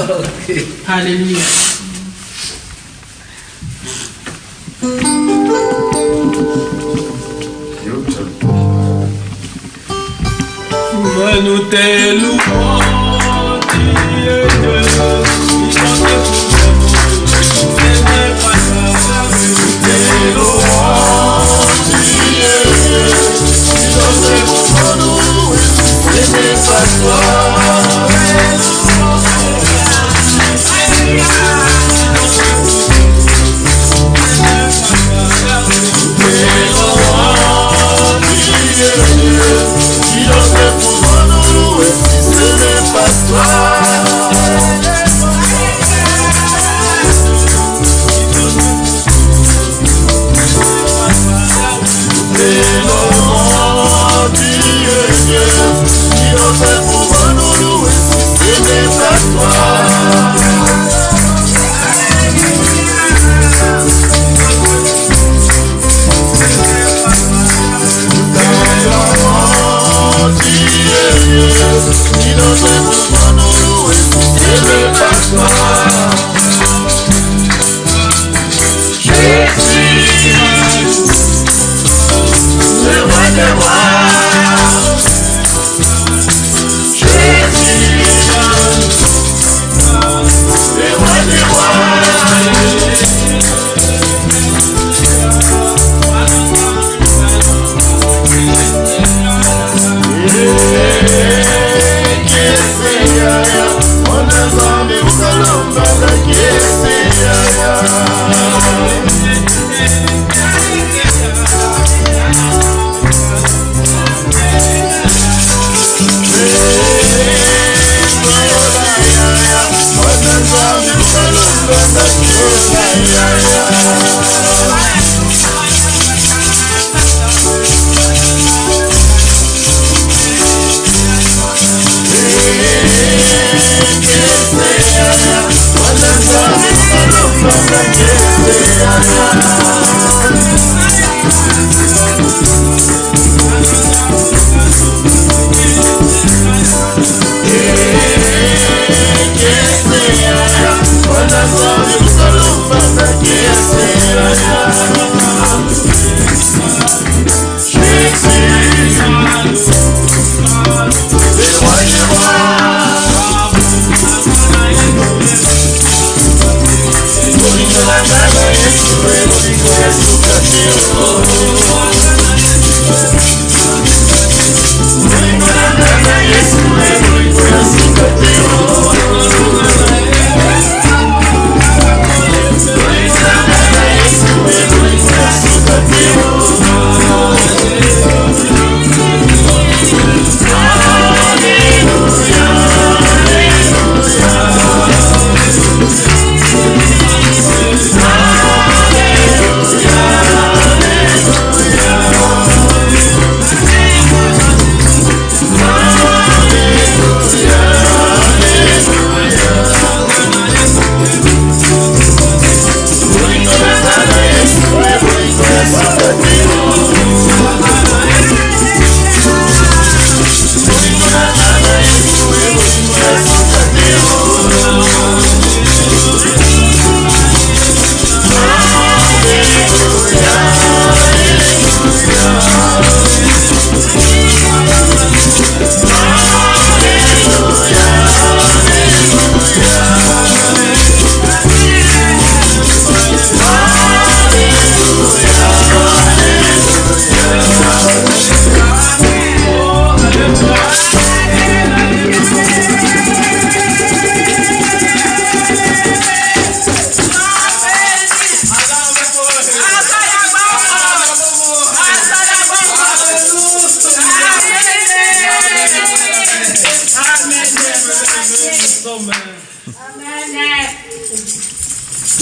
Okay. Alléluia. Nous te louons, Dieu,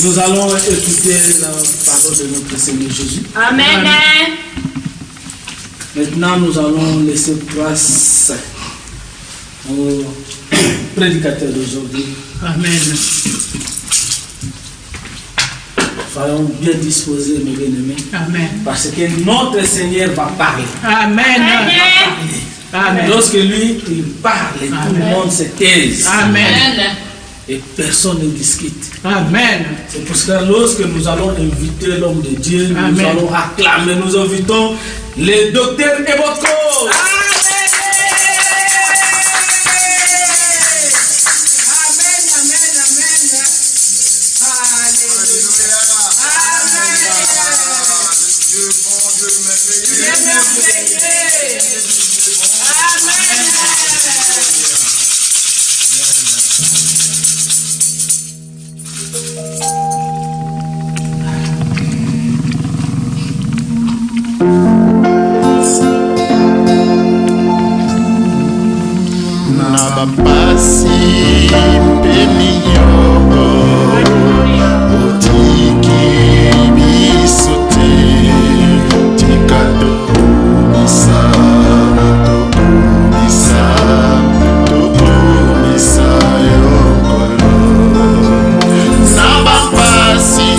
Nous allons écouter la parole de notre Seigneur Jésus. Amen. Maintenant, nous allons laisser place au prédicateur d'aujourd'hui. Amen. Soyons bien disposés, mes bien-aimés. Amen. Parce que notre Seigneur va parler. Amen. Amen. Lorsque lui, il parle, tout le monde se taise. Amen. et personne ne discute. Amen. C'est pour cela que lorsque nous allons inviter l'homme de Dieu, nous Amen. allons acclamer, nous invitons le docteur Ebotko. Nabapasi pemiyoko otiki bisote tika tokumisa yokolo Nabapasi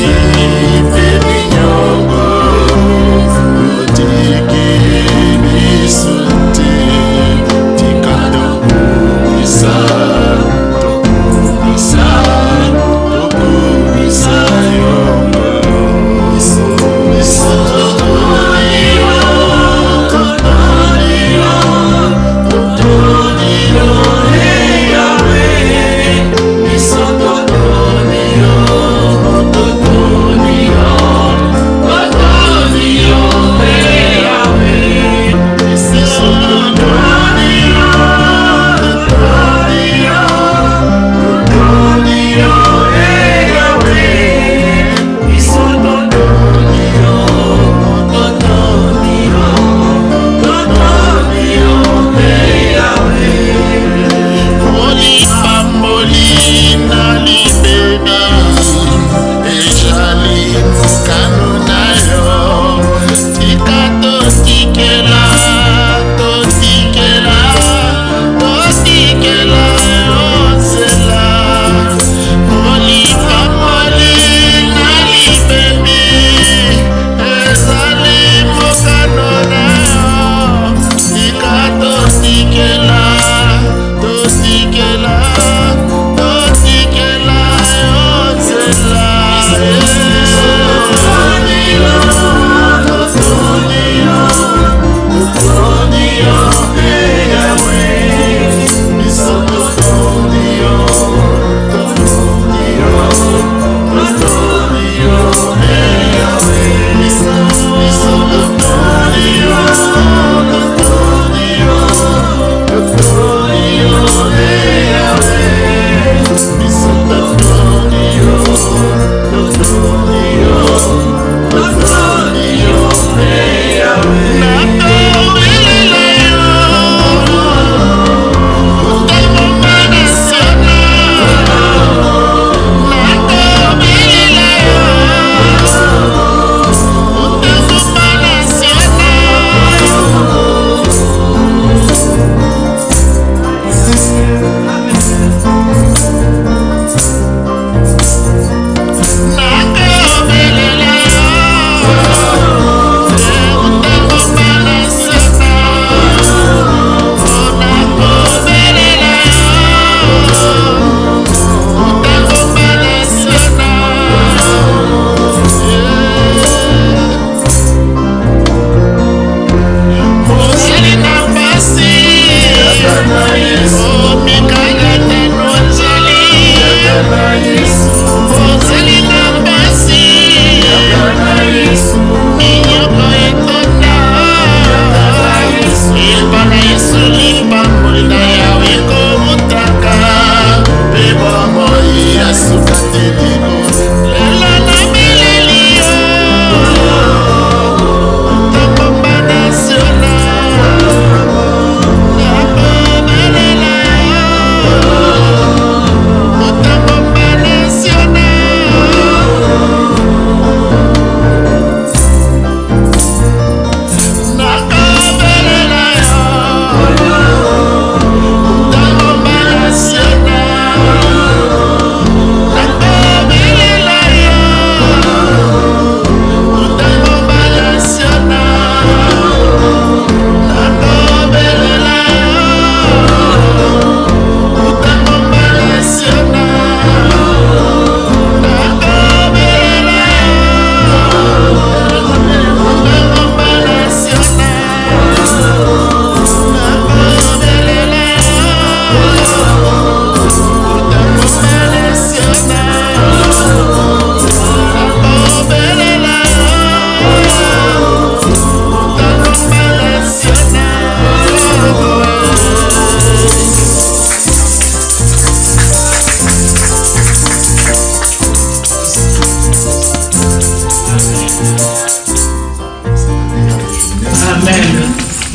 pemiyoko otiki bisote tika tokumisa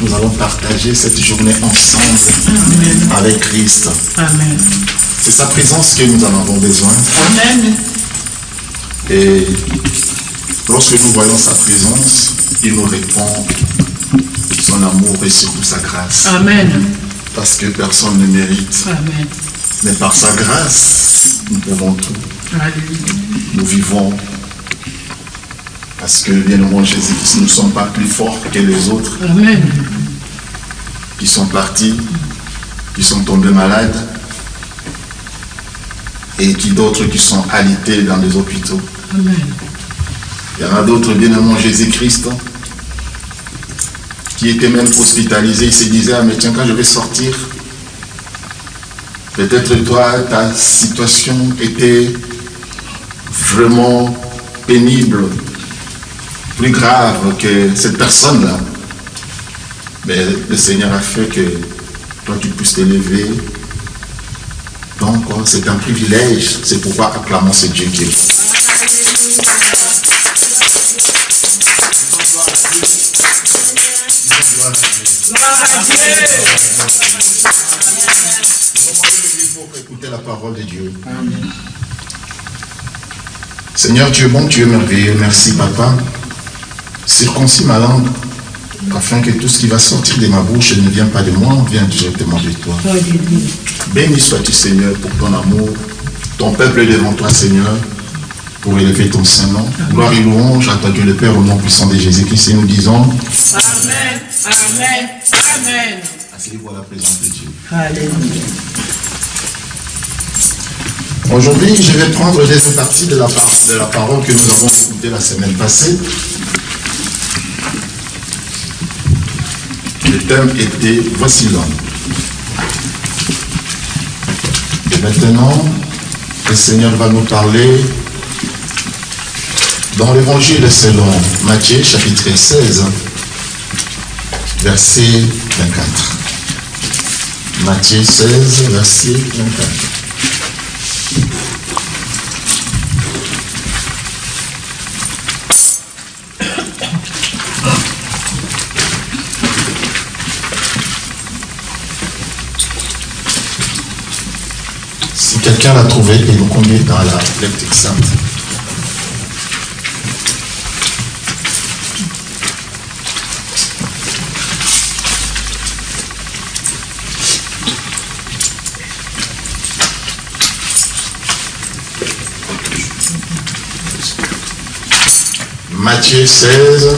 nous allons partager cette journée ensemble avec Christ. Amen. C'est sa présence que nous en avons besoin. Amen. Et lorsque nous voyons sa présence, il nous répond son amour et surtout sa grâce. Amen. Parce que personne ne mérite. Amen. Mais par sa grâce, nous pouvons tout. Alléluia. Nous vivons. Parce que, bien aimé Jésus-Christ, nous ne sommes pas plus forts que les autres Amen. qui sont partis, qui sont tombés malades, et d'autres qui sont alités dans les hôpitaux. Amen. Il y en a d'autres, bien aimé Jésus-Christ, qui étaient même hospitalisés. Ils se disaient, ah mais tiens, quand je vais sortir, peut-être toi, ta situation était vraiment pénible, plus grave que cette personne-là. Mais le Seigneur a fait que toi, tu puisses t'élever. Donc, c'est un privilège. C'est pourquoi acclamons ce Dieu qui est bon. Écoutez la parole de Dieu. Amen. Seigneur, tu es bon, tu es merveilleux. Merci, Papa. Circoncis ma langue, afin que tout ce qui va sortir de ma bouche ne vienne pas de moi, vienne directement de toi. Béni sois-tu, Seigneur, pour ton amour. Ton peuple est devant toi, Seigneur, pour élever ton Saint-Nom. Gloire et louange à toi, Dieu le Père, au nom puissant de Jésus-Christ. Et nous disons Amen. Amen. Amen. asseyez-vous à la présence de Dieu. Alléluia. Aujourd'hui, je vais prendre des parties de la parole que nous avons écoutée la semaine passée. Le thème était « Voici l'homme ». Et maintenant, le Seigneur va nous parler dans l'évangile selon Matthieu, chapitre 16, verset 24. Matthieu 16, verset 24. Si quelqu'un l'a trouvé, il nous conduit dans la lecture sainte. Matthieu 16,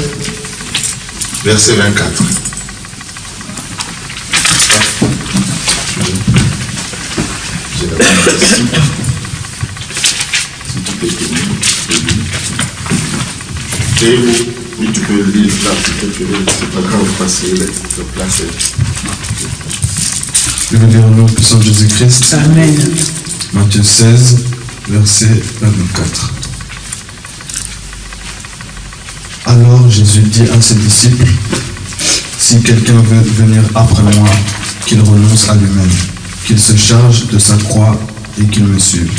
verset 24. J'ai la Bible ici. Si tu peux tenir, et oui, tu peux le lire là, si tu veux, c'est pas grave, passer le place. Je vais lire le puissant de Jésus-Christ. Amen. Matthieu 16, verset 24. Alors Jésus dit à ses disciples, si quelqu'un veut venir après moi, qu'il renonce à lui-même, qu'il se charge de sa croix et qu'il me suive.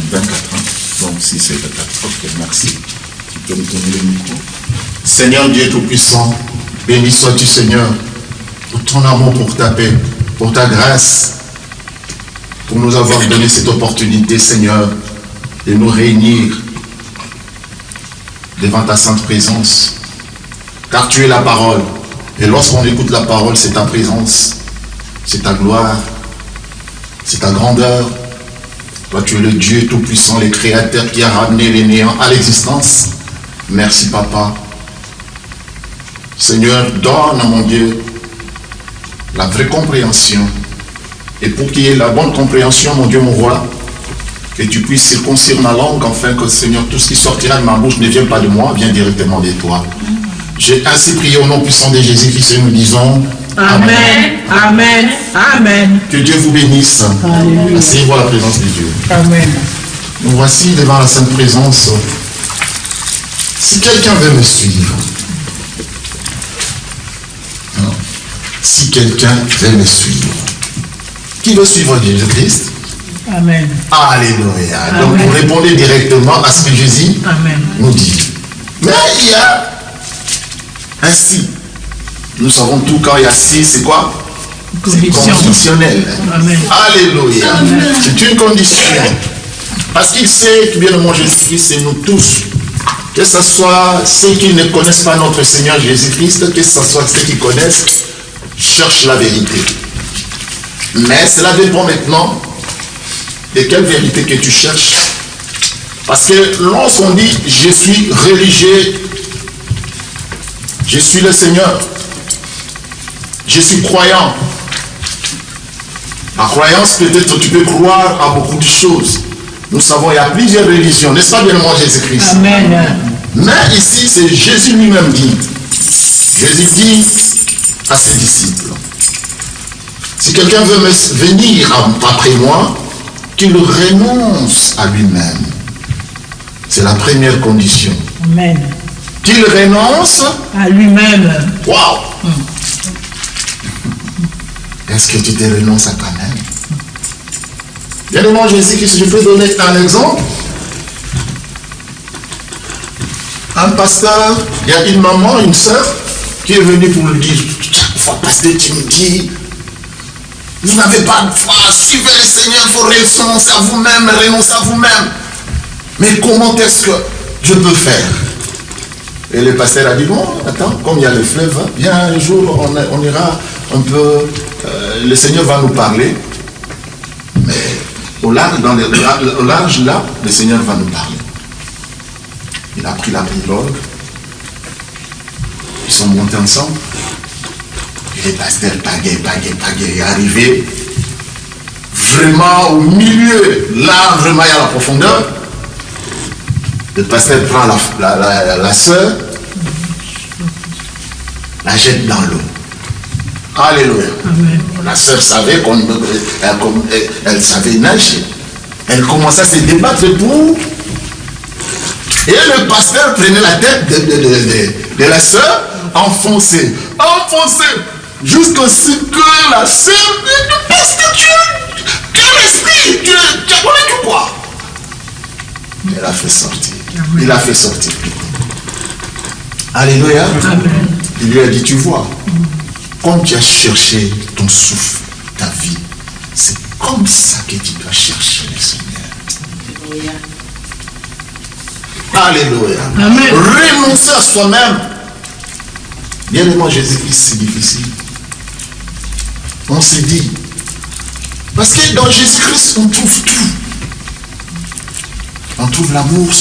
24 ans. Donc, si c'est 24, ok, merci. Tu peux me donner le micro. Seigneur Dieu Tout-Puissant, béni sois-tu, Seigneur, pour ton amour, pour ta paix, pour ta grâce, pour nous avoir donné cette opportunité, Seigneur, de nous réunir devant ta sainte présence. Car tu es la parole. Et lorsqu'on écoute la parole, c'est ta présence, c'est ta gloire, c'est ta grandeur. Toi, tu es le Dieu Tout-Puissant, le Créateur qui a ramené les néants à l'existence. Merci, Papa. Seigneur, donne à mon Dieu la vraie compréhension. Et pour qu'il y ait la bonne compréhension, mon Dieu, mon roi, que tu puisses circoncire ma langue, afin que, Seigneur, tout ce qui sortira de ma bouche ne vienne pas de moi, vient directement de toi. J'ai ainsi prié au nom puissant de Jésus-Christ et nous disons Amen. Amen. Amen. que Dieu vous bénisse. Alléluia. Asseyez-vous à la présence de Dieu. Amen. Nous voici devant la sainte présence. Si quelqu'un veut me suivre, si quelqu'un veut me suivre, qui veut suivre Jésus-Christ? Amen. Alléluia. Donc Amen. vous répondez directement à ce que Jésus Amen. nous dit. Mais il y a un si. Nous savons tout, quand il y a si, c'est quoi? C'est conditionnel. Amen. Alléluia. C'est une condition. Parce qu'il sait que bien le monde Jésus-Christ, c'est nous tous. Que ce soit ceux qui ne connaissent pas notre Seigneur Jésus-Christ, que ce soit ceux qui connaissent, cherchent la vérité. Mais cela dépend maintenant de quelle vérité que tu cherches. Parce que lorsqu'on dit « je suis religieux », je suis le Seigneur, je suis croyant. La croyance, peut-être tu peux croire à beaucoup de choses. Nous savons il y a plusieurs religions, n'est-ce pas bien moi Jésus-Christ? Amen. Mais ici, c'est Jésus lui-même dit. Jésus dit à ses disciples, si quelqu'un veut venir après moi, qu'il renonce à lui-même. C'est la première condition. Amen. Qu'il renonce à lui-même. Waouh! Est-ce que tu te renonces à toi-même? Bien évidemment, Jésus-Christ, je peux donner un exemple. Un pasteur, il y a une maman, une soeur, qui est venue pour lui dire, chaque fois, pasteur, tu me dis, vous n'avez pas de foi, suivez le Seigneur, il faut renoncer à vous-même, renoncer à vous-même. Mais comment est-ce que je peux faire? Et le pasteur a dit, bon, attends, comme il y a le fleuve, viens un jour, on ira un peu, le Seigneur va nous parler. Mais au large, là, le Seigneur va nous parler. Il a pris la pirogue, ils sont montés ensemble. Et le pasteur pagaie, est arrivé vraiment au milieu, là vraiment il y a la profondeur. Le pasteur prend la sœur, la jette dans l'eau. Alléluia. Amen. La sœur savait elle savait nager. Elle commençait à se débattre pour. Et le pasteur prenait la tête de la sœur, enfonçait, jusqu'à ce que la sœur dit, pasteur, quel esprit, tu as connu quoi? Elle a fait sortir. Il a fait sortir. Alléluia. Amen. Il lui a dit, tu vois, comme tu as cherché ton souffle, ta vie, c'est comme ça que tu dois chercher le Seigneur. Alléluia. Amen. Renoncer à soi-même. Bien évidemment, Jésus-Christ, c'est difficile. On s'est dit, parce que dans Jésus-Christ, on trouve tout. On trouve l'amour,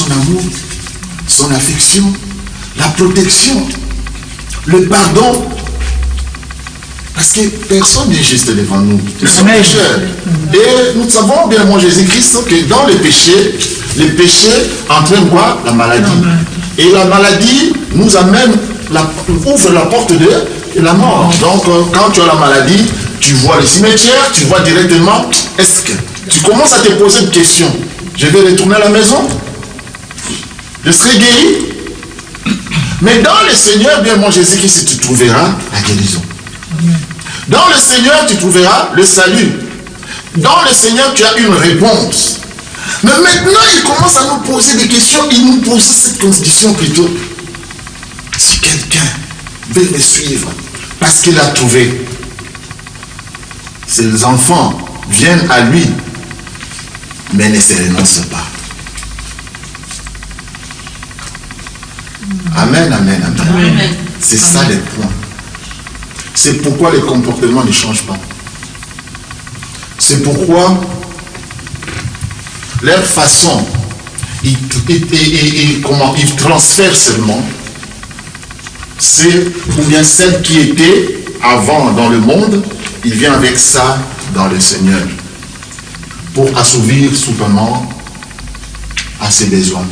son affection, la protection, le pardon. Parce que personne n'est juste devant nous. Nous sommes pécheurs. Et nous savons bien, moi, Jésus-Christ, que dans le péché entraîne quoi? La maladie. Et la maladie nous amène, ouvre la porte de la mort. Donc, quand tu as la maladie, tu vois le cimetière, tu vois directement, est-ce que tu commences à te poser une question? Je vais retourner à la maison? Je serai guéri? Mais dans le Seigneur, bien moi Jésus-Christ, tu trouveras la guérison. Dans le Seigneur, tu trouveras le salut. Dans le Seigneur, tu as une réponse. Mais maintenant, il commence à nous poser des questions. Il nous pose cette condition plutôt. Si quelqu'un veut me suivre, parce qu'il a trouvé, ses enfants viennent à lui, mais ne se renoncent pas. Amen, amen, amen. Amen. C'est ça le point. C'est pourquoi les comportements ne changent pas. C'est pourquoi leur façon, ils transfèrent seulement, c'est ou bien celle qui était avant dans le monde, il vient avec ça dans le Seigneur pour assouvir soudainement à ses besoins,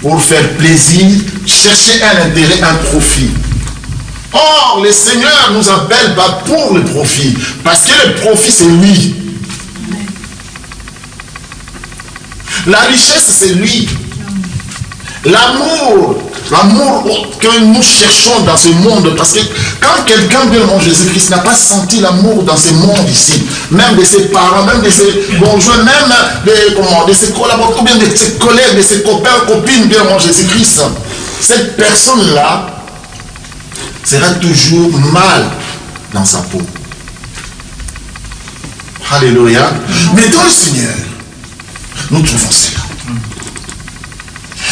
pour faire plaisir, chercher un intérêt, un profit. Or, le Seigneur nous appelle pas pour le profit, parce que le profit c'est lui. La richesse c'est lui. L'amour que nous cherchons dans ce monde, parce que quand quelqu'un de mon Jésus-Christ n'a pas senti l'amour dans ce monde ici, même de ses parents, même de ses conjoints, même de ses collaborateurs, ou bien de ses collègues, de ses copains, copines de mon Jésus-Christ, cette personne-là sera toujours mal dans sa peau. Alléluia. Mais dans le Seigneur, nous trouvons cela.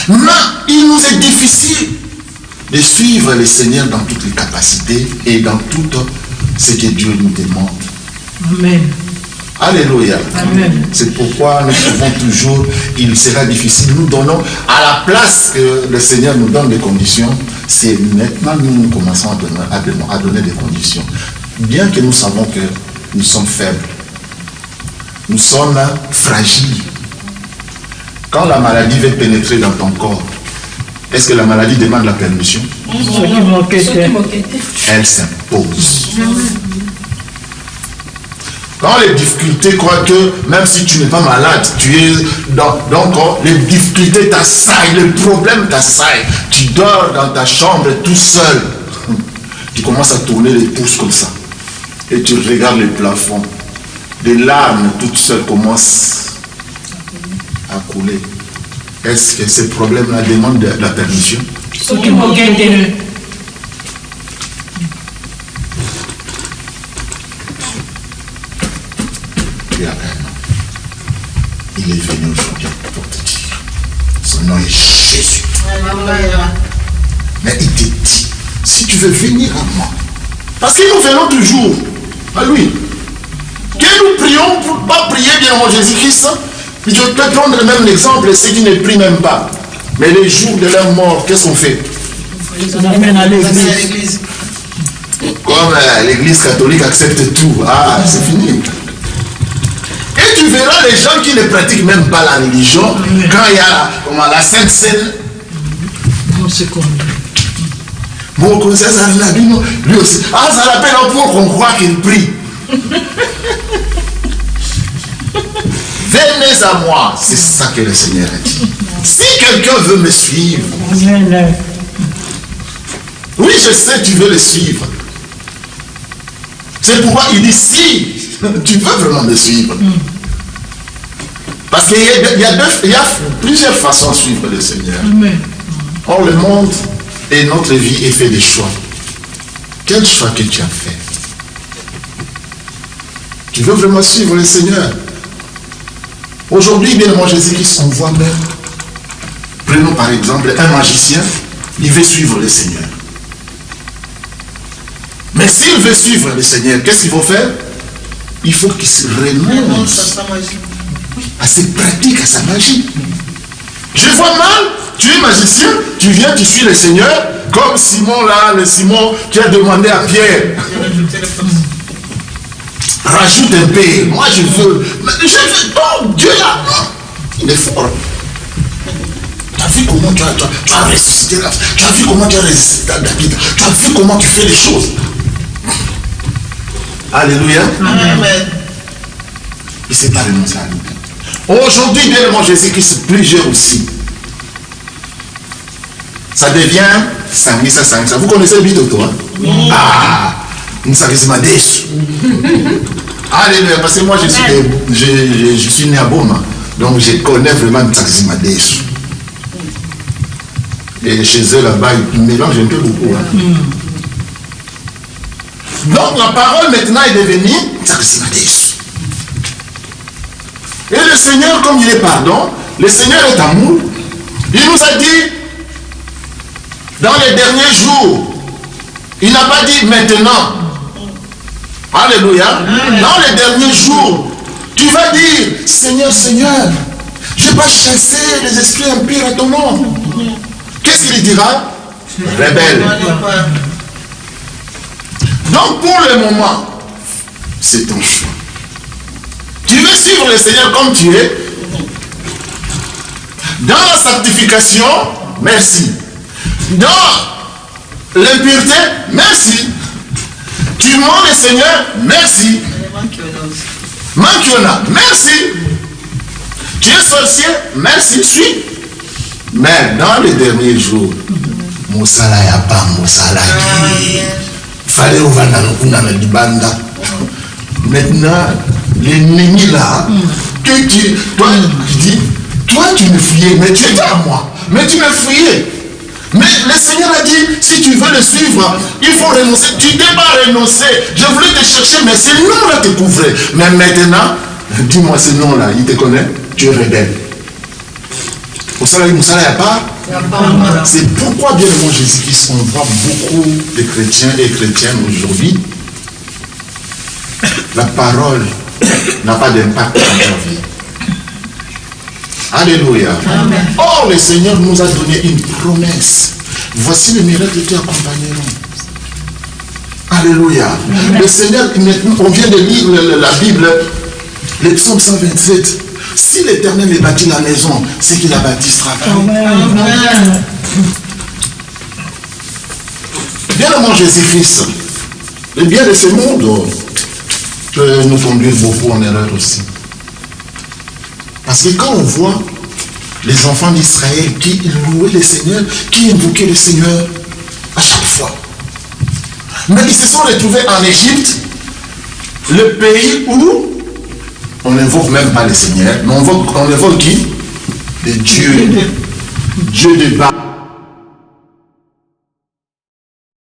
Mais il nous est difficile de suivre le Seigneur dans toutes les capacités et dans tout ce que Dieu nous demande. Amen. Alléluia. Amen. C'est pourquoi nous trouvons toujours, il sera difficile. Nous donnons à la place que le Seigneur nous donne des conditions. C'est maintenant que nous commençons à donner des conditions. Bien que nous savons que nous sommes faibles. Nous sommes fragiles. Quand la maladie veut pénétrer dans ton corps, est-ce que la maladie demande la permission? Elle s'impose. Quand les difficultés croient que même si tu n'es pas malade, tu es donc les difficultés t'assaillent, les problèmes t'assaillent. Tu dors dans ta chambre tout seul. Tu commences à tourner les pouces comme ça. Et tu regardes le plafond. Des larmes toutes seules commencent à couler. Est-ce que ces problèmes-là demandent la permission? Il est venu aujourd'hui pour te dire. Son nom est Jésus. Mais il te dit, si tu veux venir à moi, parce que nous venons toujours à lui. Que nous prions pour ne pas prier bien mon Jésus-Christ. Je peux prendre le même exemple, ceux qui ne prient même pas. Mais les jours de leur mort, qu'est-ce qu'on fait? On amène à l'église. Comme l'église catholique accepte tout. Ah, c'est fini. Et tu verras les gens qui ne pratiquent même pas la religion, quand il y a la Sainte Seine. Bon, comme ça, lui aussi. Ah, ça l'appelle pour qu'on croit qu'il prie. Venez à moi, c'est ça que le Seigneur a dit. Si quelqu'un veut me suivre, oui, je sais, tu veux le suivre. C'est pourquoi il dit si tu veux vraiment me suivre. Parce qu'il y a plusieurs façons de suivre le Seigneur. Or, le monde et notre vie est fait des choix. Quel choix que tu as fait? Tu veux vraiment suivre le Seigneur? Aujourd'hui, bien mon Jésus-Christ, on voit même. Prenons par exemple un magicien, il veut suivre le Seigneur. Mais s'il veut suivre le Seigneur, qu'est-ce qu'il faut faire? Il faut qu'il se renonce à ses pratiques, à sa magie. Je vois mal, tu es magicien, tu viens, tu suis le Seigneur, comme Simon là, le Simon qui a demandé à Pierre. Rajoute un peu, moi je veux. Je veux, non, Dieu là, il est fort. Tu as vu comment tu as résisté là, tu as vu comment tu as résisté à David, tu as vu comment tu fais les choses. Alléluia. Amen. Il ne s'est pas renoncé à lui. Aujourd'hui, bien mon Jésus-Christ, plusieurs aussi. Ça devient Sangisa. Vous connaissez le bito, toi? Ah, une Sangisa Madesh. Alléluia, parce que moi je suis né à Boma, donc je connais vraiment une Sangisa Madesh. Et chez eux là-bas, ils mélangent un peu beaucoup. Hein. Donc la parole maintenant est devenue Sangisa Madesh. Et le Seigneur, comme il est pardon, le Seigneur est amour, il nous a dit, dans les derniers jours, il n'a pas dit maintenant. Alléluia. Dans les derniers jours, tu vas dire, Seigneur, Seigneur, je vais pas chasser les esprits impurs à ton nom. Qu'est-ce qu'il dira? Rebelle. Donc pour le moment, c'est ton choix. Tu veux suivre le Seigneur comme tu es. Dans la sanctification, merci. Dans l'impureté, merci. Tu mens le Seigneur, merci. Manquiona, merci. Tu es sorcier, merci, suis. Mais dans les derniers jours, Moussala ya pas Moussala qui fallait ouvrir dans le Libanda. Maintenant, l'ennemi là, que toi, tu dis, toi tu me fuyais, mais tu étais à moi, mais tu me fuyais. Mais le Seigneur a dit, si tu veux le suivre, il faut renoncer. Tu t'es pas renoncé. Je voulais te chercher, mais ce nom-là te couvrait. Mais maintenant, dis-moi ce nom-là, il te connaît, tu es rebelle. Au salaire, il n'y a pas. C'est pourquoi, bien aimé Jésus-Christ, on voit beaucoup de chrétiens et chrétiennes aujourd'hui. La parole n'a pas d'impact dans leur vie. Alléluia. Amen. Or, le Seigneur nous a donné une promesse. Voici les miracles qui accompagneront. Alléluia. Amen. Le Seigneur, on vient de lire la Bible, le psaume 127. Si l'Éternel est bâti la maison, c'est qu'il a bâti ce travail. Amen. Bien-aimé Jésus-Christ, le bien de ce monde peut nous conduire beaucoup en erreur aussi. Parce que quand on voit les enfants d'Israël qui louaient le Seigneur, qui invoquaient le Seigneur à chaque fois. Mais ils se sont retrouvés en Égypte, le pays où on n'invoque même pas le Seigneur, mais on invoque qui? Les dieux. Dieu de Baal.